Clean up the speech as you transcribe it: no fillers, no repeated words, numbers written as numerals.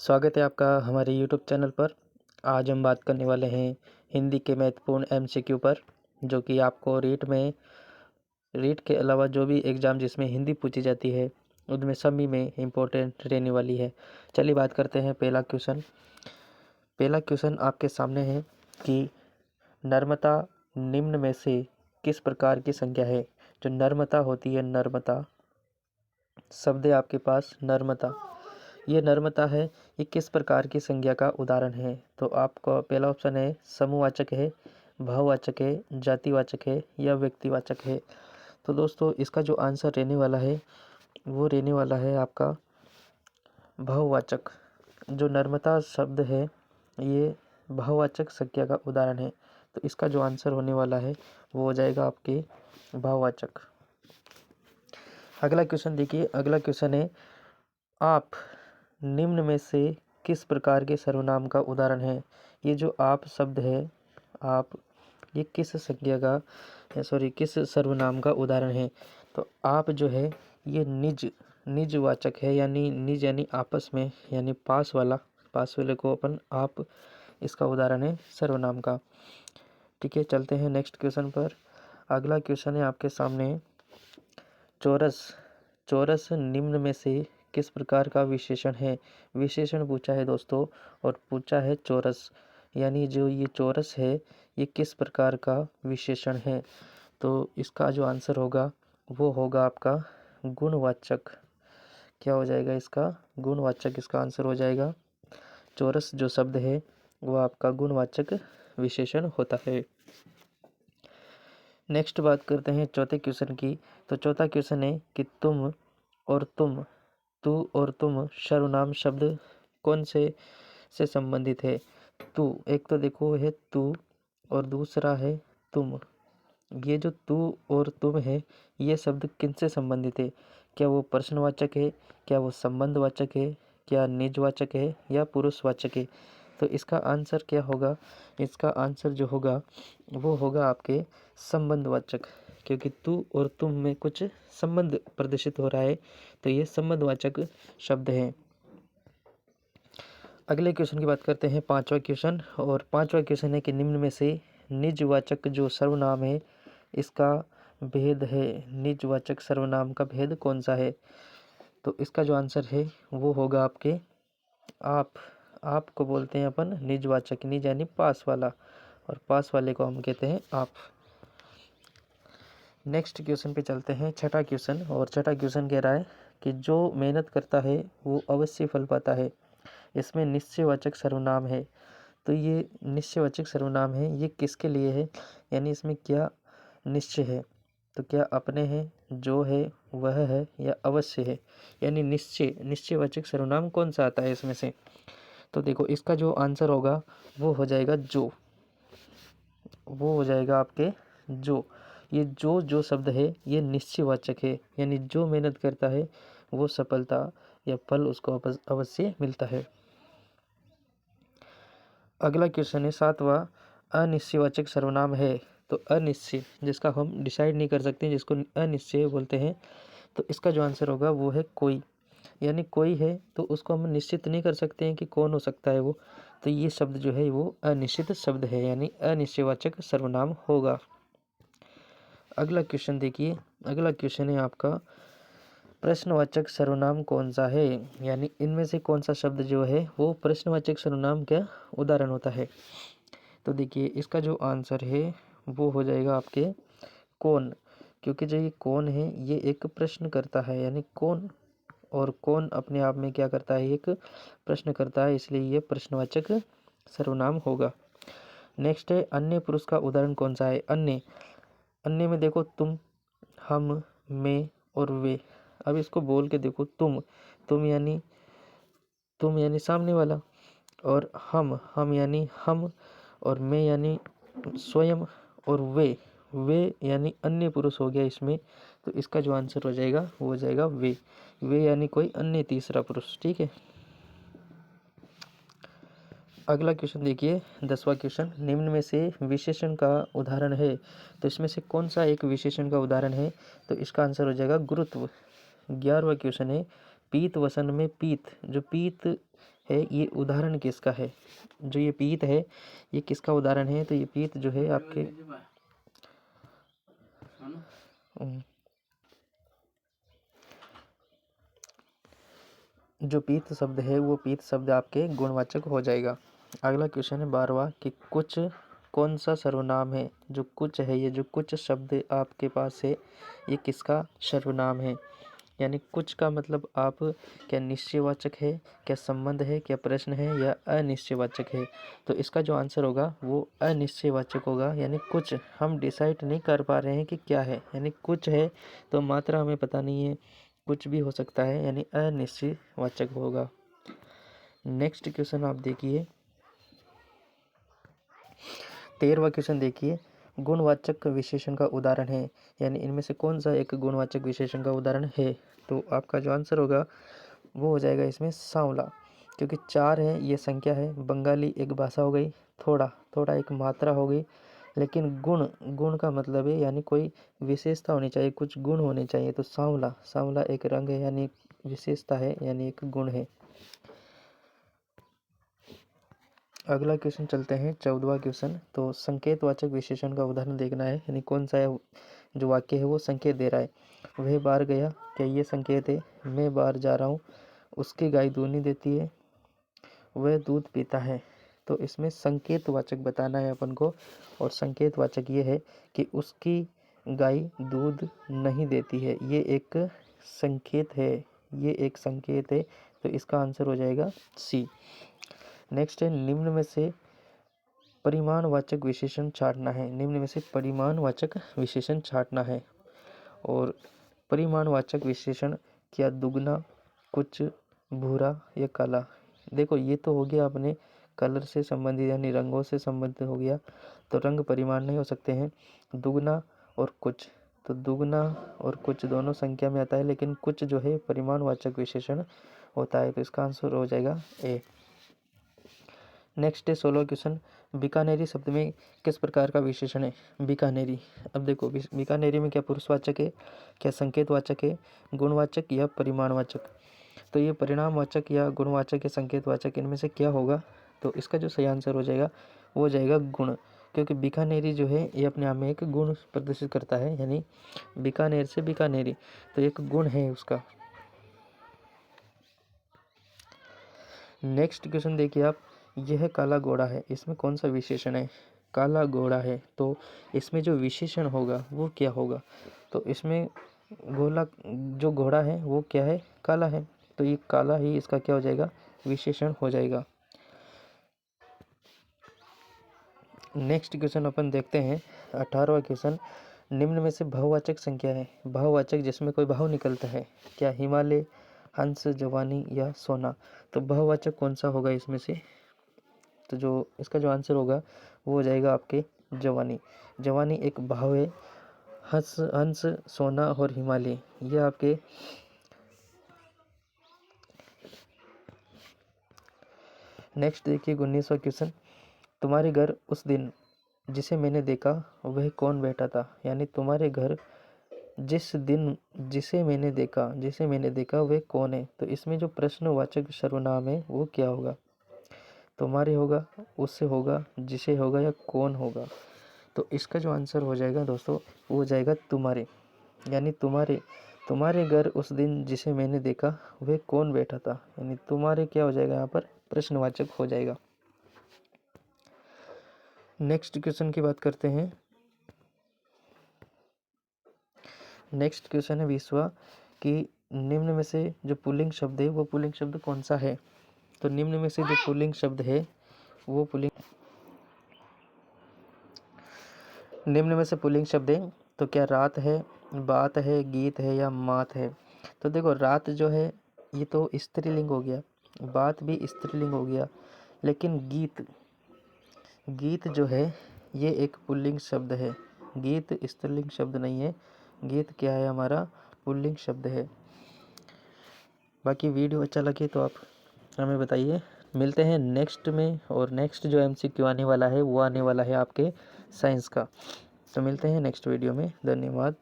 स्वागत है आपका हमारे YouTube चैनल पर। आज हम बात करने वाले हैं हिंदी के महत्वपूर्ण MCQ पर, जो कि आपको रीट के अलावा जो भी एग्ज़ाम जिसमें हिंदी पूछी जाती है उनमें सभी में इम्पोर्टेंट रहने वाली है। चलिए बात करते हैं पहला क्वेश्चन आपके सामने है कि नर्मता निम्न में से किस प्रकार की संख्या है। जो नर्मता होती है, नर्मता शब्द है आपके पास, नर्मता, ये नर्मता है, ये किस प्रकार की संज्ञा का उदाहरण है। तो आपका पहला ऑप्शन है समूहवाचक है, भाववाचक है, जातिवाचक है या व्यक्तिवाचक है। तो दोस्तों इसका जो आंसर रहने वाला है वो रहने वाला है आपका भाववाचक। जो नर्मता शब्द है ये भाववाचक संज्ञा का उदाहरण है, तो इसका जो आंसर होने वाला है वो हो जाएगा आपके भाववाचक। अगला क्वेश्चन देखिए, अगला क्वेश्चन है आप निम्न में से किस प्रकार के सर्वनाम का उदाहरण है। ये जो आप शब्द है, आप, ये किस संज्ञा का किस सर्वनाम का उदाहरण है। तो आप जो है ये निजवाचक है, यानी निज यानी आपस में, यानी पास वाले को अपन आप, इसका उदाहरण है सर्वनाम का। ठीक है, चलते हैं नेक्स्ट क्वेश्चन पर। अगला क्वेश्चन है आपके सामने चौरस निम्न में से किस प्रकार का विशेषण है। विशेषण पूछा है दोस्तों, और पूछा है चौरस, यानी जो ये चौरस है ये किस प्रकार का विशेषण है। तो इसका जो आंसर होगा वो होगा आपका गुणवाचक। क्या हो जाएगा इसका? गुणवाचक इसका आंसर हो जाएगा। चौरस जो शब्द है वो आपका गुणवाचक विशेषण होता है। नेक्स्ट बात करते हैं चौथे क्वेश्चन की। तो चौथा क्वेश्चन है कि तुम और तुम, तू और तुम सर्वनाम शब्द कौन से संबंधित है। तू, एक तो देखो है तू और दूसरा है तुम। ये जो तू और तुम है ये शब्द किनसे संबंधित है? क्या वो प्रश्नवाचक है, क्या वो संबंधवाचक है, क्या निजवाचक है या पुरुषवाचक है। तो इसका आंसर क्या होगा? इसका आंसर जो होगा वो होगा आपके संबंधवाचक, क्योंकि तू और तुम में कुछ संबंध प्रदर्शित हो रहा है, तो ये संबंधवाचक शब्द है। अगले क्वेश्चन की बात करते हैं, पांचवा क्वेश्चन। और पांचवा क्वेश्चन है कि निम्न में से निजवाचक जो सर्वनाम है इसका भेद है। निजवाचक सर्वनाम का भेद कौन सा है? तो इसका जो आंसर है वो होगा आपके आप को बोलते हैं अपन निजवाचक, निज यानी पास वाला, और पास वाले को हम कहते हैं आप। नेक्स्ट क्वेश्चन पे चलते हैं, छठा क्वेश्चन। और छठा क्वेश्चन कह रहा है कि जो मेहनत करता है वो अवश्य फल पाता है। इसमें निश्चयवाचक सर्वनाम है, तो ये निश्चयवाचक सर्वनाम है, ये किसके लिए है, यानी इसमें क्या निश्चय है। तो क्या अपने है, जो है, वह है या अवश्य है, यानी निश्चयवाचक सर्वनाम कौन सा आता है इसमें से। तो देखो इसका जो आंसर होगा वो हो जाएगा वो हो जाएगा आपके जो। ये जो शब्द है ये निश्चयवाचक है, यानी जो मेहनत करता है वो सफलता या फल उसको अवश्य मिलता है। अगला क्वेश्चन है सातवां, अनिश्चयवाचक सर्वनाम है। तो अनिश्चय जिसका हम डिसाइड नहीं कर सकते, जिसको अनिश्चय बोलते हैं, तो इसका जो आंसर होगा वो है कोई। यानी कोई है तो उसको हम निश्चित नहीं कर सकते हैं कि कौन हो सकता है वो, तो ये शब्द जो है वो अनिश्चित शब्द है, यानी अनिश्चयवाचक सर्वनाम होगा। अगला क्वेश्चन देखिए, अगला क्वेश्चन है आपका प्रश्नवाचक सर्वनाम कौन सा है, यानी इनमें से कौन सा शब्द जो है वो प्रश्नवाचक सर्वनाम का उदाहरण होता है। तो देखिए इसका जो आंसर है वो हो जाएगा आपके कौन, क्योंकि जो ये कौन है ये एक प्रश्न करता है, यानी कौन, और कौन अपने आप में क्या करता है, एक प्रश्न करता है, इसलिए ये प्रश्नवाचक सर्वनाम होगा। नेक्स्ट है अन्य पुरुष का उदाहरण कौन सा है। अन्य में देखो तुम, हम, मैं और वे। अब इसको बोल के देखो, तुम यानी सामने वाला, और हम यानी हम, और मैं यानी स्वयं, और वे यानी अन्य पुरुष हो गया इसमें। तो इसका जो आंसर हो जाएगा वो हो जाएगा वे यानी कोई अन्य तीसरा पुरुष। ठीक है, अगला क्वेश्चन देखिए, 10वां क्वेश्चन। निम्न में से विशेषण का उदाहरण है, तो इसमें से कौन सा एक विशेषण का उदाहरण है। तो इसका आंसर हो जाएगा गुरुत्व। 11वां क्वेश्चन है पीत वसन में पीत, जो पीत है ये उदाहरण किसका है? जो ये पीत है ये किसका उदाहरण है? तो ये पीत जो है आपके जो पीत शब्द है वो पीत शब्द आपके गुणवाचक हो जाएगा। अगला क्वेश्चन है 12वां कि कुछ कौन सा सर्वनाम है? जो कुछ है, ये जो कुछ शब्द आपके पास है ये किसका सर्वनाम है? यानी कुछ का मतलब आप क्या निश्चयवाचक है, क्या संबंध है, क्या प्रश्न है या अनिश्चयवाचक है? तो इसका जो आंसर होगा वो अनिश्चयवाचक होगा। यानी कुछ हम डिसाइड नहीं कर पा रहे हैं कि क्या है, यानी कुछ है तो मात्रा हमें पता नहीं है, कुछ भी हो सकता है, यानी अनिश्चयवाचक होगा। नेक्स्ट क्वेश्चन आप देखिए 13वां क्वेश्चन देखिए, गुणवाचक विशेषण का उदाहरण है, यानी इनमें से कौन सा एक गुणवाचक विशेषण का उदाहरण है? तो आपका जो आंसर होगा वो हो जाएगा इसमें सांवला, क्योंकि 4 है ये संख्या है, बंगाली एक भाषा हो गई, थोड़ा थोड़ा एक मात्रा हो गई, लेकिन गुण गुण का मतलब है यानी कोई विशेषता होनी चाहिए, कुछ गुण होने चाहिए। तो सांवला सांवला एक रंग है यानी विशेषता है, यानी एक गुण है। अगला क्वेश्चन चलते हैं 14वां क्वेश्चन। तो संकेतवाचक विशेषण का उदाहरण देखना है, यानी कौन सा है जो वाक्य है वो संकेत दे रहा है। वह बाहर गया, क्या ये संकेत है? मैं बाहर जा रहा हूँ, उसकी गाय दूध नहीं देती है, वह दूध पीता है। तो इसमें संकेतवाचक बताना है अपन को, और संकेतवाचक ये है कि उसकी गाय दूध नहीं देती है, ये एक संकेत है, ये एक संकेत है। तो इसका आंसर हो जाएगा सी। नेक्स्ट है निम्न में से परिमाणवाचक विशेषण छांटना है, निम्न में से परिमाणवाचक विशेषण छांटना है। और परिमाणवाचक विशेषण क्या दुगना, कुछ, भूरा या काला? देखो ये तो हो गया अपने कलर से संबंधित यानी रंगों से संबंधित हो गया, तो रंग परिमाण नहीं हो सकते हैं। दुगना और कुछ, तो दुगना और कुछ दोनों संख्या में आता है, लेकिन कुछ जो है परिमाणवाचक विशेषण होता है, तो इसका आंसर हो जाएगा ए। नेक्स्ट है 16वां क्वेश्चन, बीकानेरी शब्द में किस प्रकार का विशेषण है? बीकानेरी, अब देखो बीकानेरी में क्या पुरुषवाचक है, क्या संकेतवाचक है, गुणवाचक या परिमाणवाचक? तो ये परिणामवाचक या गुणवाचक या संकेतवाचक, इनमें से क्या होगा? तो इसका जो सही आंसर हो जाएगा वो हो जाएगा गुण, क्योंकि बीकानेरी जो है ये अपने आप में एक गुण प्रदर्शित करता है, यानी बीकानेर से बीकानेरी, तो एक गुण है उसका। नेक्स्ट क्वेश्चन देखिए आप, यह काला घोड़ा है, इसमें कौन सा विशेषण है? काला घोड़ा है, तो इसमें जो विशेषण होगा वो क्या होगा? तो इसमें घोड़ा, जो घोड़ा है वो क्या है? काला है, तो ये काला ही इसका क्या हो जाएगा? विशेषण हो जाएगा। नेक्स्ट क्वेश्चन अपन देखते हैं 18वां क्वेश्चन, निम्न में से बहुवाचक संख्या है, बहुवाचक जिसमें कोई भाव निकलता है, क्या हिमालय, हंस, जवानी या सोना? तो बहुवाचक कौन सा होगा इसमें से? तो जो इसका जो आंसर होगा वो हो जाएगा आपके जवानी। जवानी एक भाव है, हंस हंस, सोना और हिमालय ये आपके। नेक्स्ट देखिए 19वां क्वेश्चन, तुम्हारे घर उस दिन जिसे मैंने देखा वह कौन बैठा था? यानी तुम्हारे घर जिस दिन जिसे मैंने देखा वह कौन है? तो इसमें जो प्रश्नवाचक सर्वनाम है वो क्या होगा? तुम्हारे होगा, उससे होगा, जिसे होगा या कौन होगा? तो इसका जो आंसर हो जाएगा दोस्तों वो हो जाएगा तुम्हारे, यानी तुम्हारे घर उस दिन जिसे मैंने देखा वह कौन बैठा था, यानी तुम्हारे क्या हो जाएगा यहाँ पर? प्रश्नवाचक हो जाएगा। नेक्स्ट क्वेश्चन की बात करते हैं। नेक्स्ट क्वेश्चन है 20वां कि निम्न में से जो पुल्लिंग शब्द है वो पुल्लिंग शब्द कौन सा है? तो निम्न में से जो पुल्लिंग शब्द है वो निम्न में से पुल्लिंग शब्द है, तो क्या रात है, बात है, गीत है या मात है? तो देखो रात जो है ये तो स्त्रीलिंग हो गया, बात भी स्त्रीलिंग हो गया, लेकिन गीत जो है ये एक पुल्लिंग शब्द है, गीत स्त्रीलिंग शब्द नहीं है, गीत क्या है हमारा? पुल्लिंग शब्द है। बाकी वीडियो अच्छा लगे तो आप हमें बताइए। मिलते हैं नेक्स्ट में, और नेक्स्ट जो MCQ आने वाला है वो आने वाला है आपके साइंस का। तो मिलते हैं नेक्स्ट वीडियो में, धन्यवाद।